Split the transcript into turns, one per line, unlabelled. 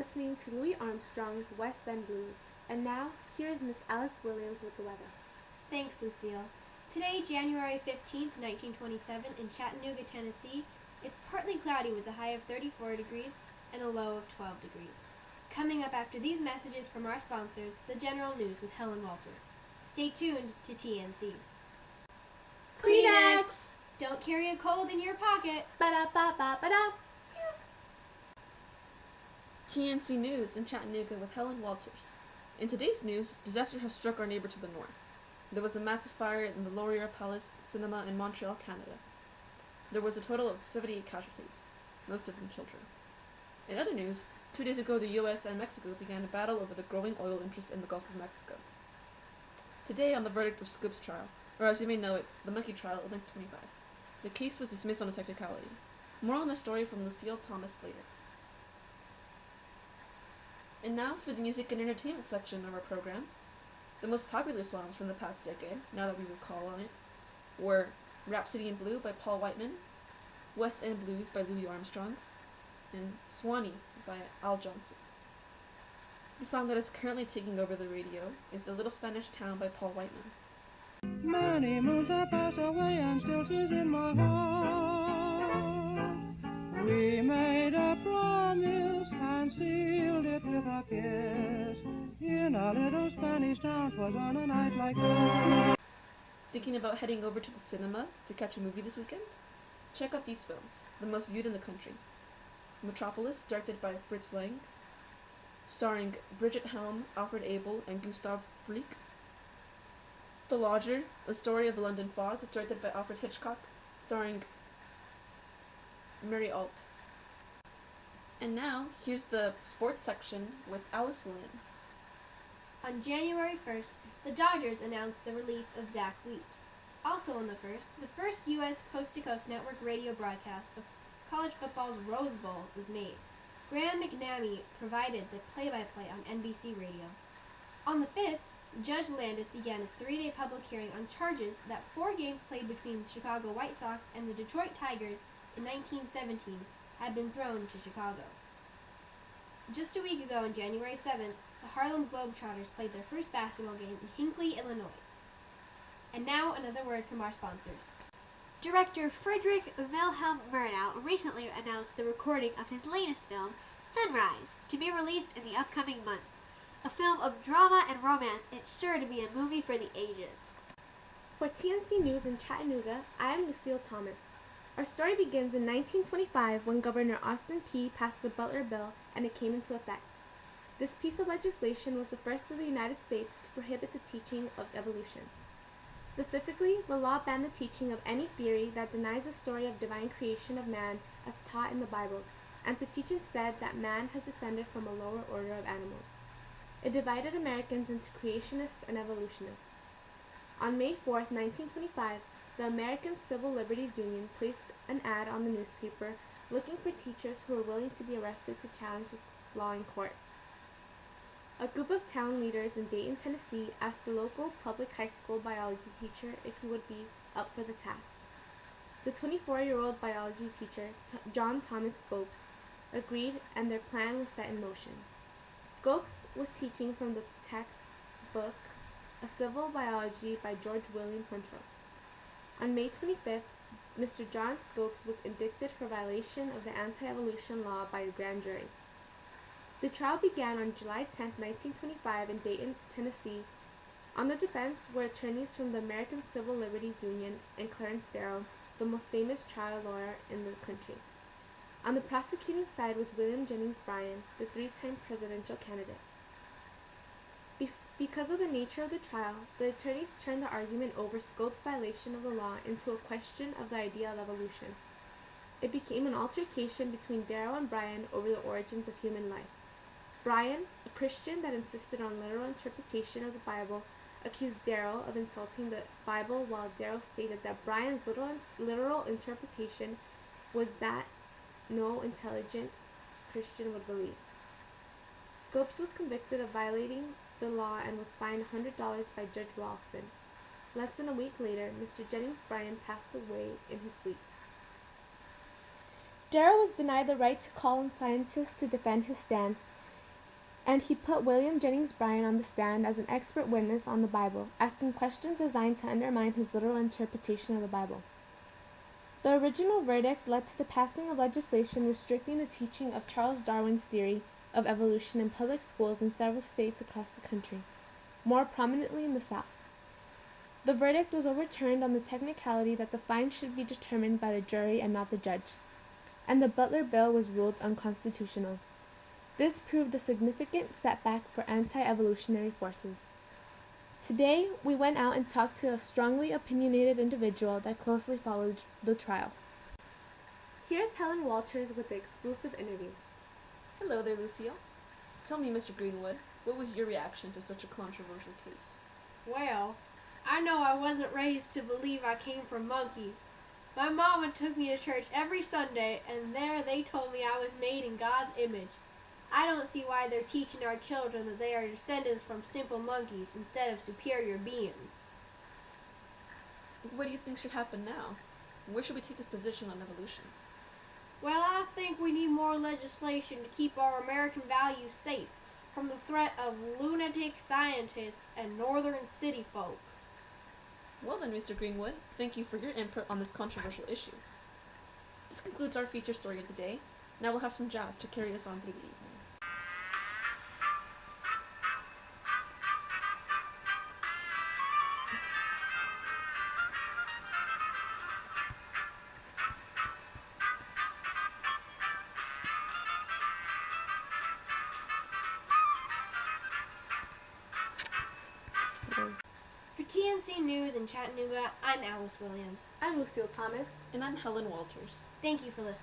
listening to Louis Armstrong's West End Blues. And now, here is Miss Alice Williams with the weather.
Thanks, Lucille. Today, January 15th, 1927, in Chattanooga, Tennessee, it's partly cloudy with a high of 34 degrees and a low of 12 degrees. Coming up after these messages from our sponsors, the General News with Helen Walters. Stay tuned to TNC.
Kleenex!
Don't carry a cold in your pocket.
Ba-da-ba-ba-ba-da!
TNC News in Chattanooga with Helen Walters. In today's news, disaster has struck our neighbor to the north. There was a massive fire in the Laurier Palace Cinema in Montreal, Canada. There was a total of 78 casualties, most of them children. In other news, 2 days ago the US and Mexico began a battle over the growing oil interest in the Gulf of Mexico. Today, on the verdict of Scoop's trial, or as you may know it, the Monkey Trial of 1925, the case was dismissed on a technicality. More on the story from Lucille Thomas later. And now for the music and entertainment section of our program. The most popular songs from the past decade, now that we recall on it, were Rhapsody in Blue by Paul Whiteman, West End Blues by Louis Armstrong, and Swanee by Al Johnson. The song that is currently taking over the radio is The Little Spanish Town by Paul Whiteman.
Many moons have passed away and still she's in my heart. We made a promise and sealed it with a kiss in a little Spanish town. 'Twas on a night like that.
Thinking about heading over to the cinema to catch a movie this weekend? Check out these films, the most viewed in the country. Metropolis, directed by Fritz Lang, starring Bridget Helm, Alfred Abel, and Gustav Freak. The Lodger, a story of the London fog, directed by Alfred Hitchcock, starring Mary Alt. And now, here's the sports section with Alice Williams.
On January 1st, the Dodgers announced the release of Zach Wheat. Also on the first U.S. coast-to-coast network radio broadcast of college football's Rose Bowl was made. Graham McNamee provided the play-by-play on NBC Radio. On the 5th, Judge Landis began his 3-day public hearing on charges that 4 games played between the Chicago White Sox and the Detroit Tigers in 1917 had been thrown to Chicago. Just a week ago, on January 7th, the Harlem Globetrotters played their first basketball game in Hinckley, Illinois. And now, another word from our sponsors.
Director Friedrich Wilhelm Murnau recently announced the recording of his latest film, Sunrise, to be released in the upcoming months. A film of drama and romance, it's sure to be a movie for the ages.
For TNC News in Chattanooga, I am Lucille Thomas. Our story begins in 1925 when Governor Austin Peay passed the Butler Bill and it came into effect. This piece of legislation was the first of the United States to prohibit the teaching of evolution. Specifically, the law banned the teaching of any theory that denies the story of divine creation of man as taught in the Bible, and to teach instead that man has descended from a lower order of animals. It divided Americans into creationists and evolutionists. On May 4, 1925, the American Civil Liberties Union placed an ad on the newspaper looking for teachers who were willing to be arrested to challenge this law in court. A group of town leaders in Dayton, Tennessee asked the local public high school biology teacher if he would be up for the task. The 24-year-old biology teacher, John Thomas Scopes, agreed and their plan was set in motion. Scopes was teaching from the textbook A Civil Biology by George William Hunter. On May 25th, Mr. John Scopes was indicted for violation of the anti-evolution law by a grand jury. The trial began on July 10, 1925 in Dayton, Tennessee. On the defense were attorneys from the American Civil Liberties Union and Clarence Darrow, the most famous trial lawyer in the country. On the prosecuting side was William Jennings Bryan, the 3-time presidential candidate. Because of the nature of the trial, the attorneys turned the argument over Scopes' violation of the law into a question of the idea of evolution. It became an altercation between Darrow and Bryan over the origins of human life. Bryan, a Christian that insisted on literal interpretation of the Bible, accused Darrow of insulting the Bible, while Darrow stated that Bryan's literal interpretation was that no intelligent Christian would believe. Scopes was convicted of violating the law and was fined $100 by Judge Ralston. Less than a week later, Mr. Jennings Bryan passed away in his sleep. Darrow was denied the right to call on scientists to defend his stance. and he put William Jennings Bryan on the stand as an expert witness on the Bible, asking questions designed to undermine his literal interpretation of the Bible. The original verdict led to the passing of legislation restricting the teaching of Charles Darwin's theory of evolution in public schools in several states across the country, more prominently in the South. The verdict was overturned on the technicality that the fine should be determined by the jury and not the judge, and the Butler Bill was ruled unconstitutional. This proved a significant setback for anti-evolutionary forces. Today, we went out and talked to a strongly opinionated individual that closely followed the trial. Here's Helen Walters with the exclusive interview.
Hello there, Lucille. Tell me, Mr. Greenwood, what was your reaction to such a controversial case?
Well, I know I wasn't raised to believe I came from monkeys. My mama took me to church every Sunday, and there they told me I was made in God's image. I don't see why they're teaching our children that they are descendants from simple monkeys instead of superior beings.
What do you think should happen now? Where should we take this position on evolution?
Well, I think we need more legislation to keep our American values safe from the threat of lunatic scientists and northern city folk.
Well then, Mr. Greenwood, thank you for your input on this controversial issue. This concludes our feature story of the day. Now we'll have some jazz to carry us on through the evening.
For TNC News in Chattanooga, I'm Alice Williams.
I'm Lucille Thomas.
And I'm Helen Walters.
Thank you for listening.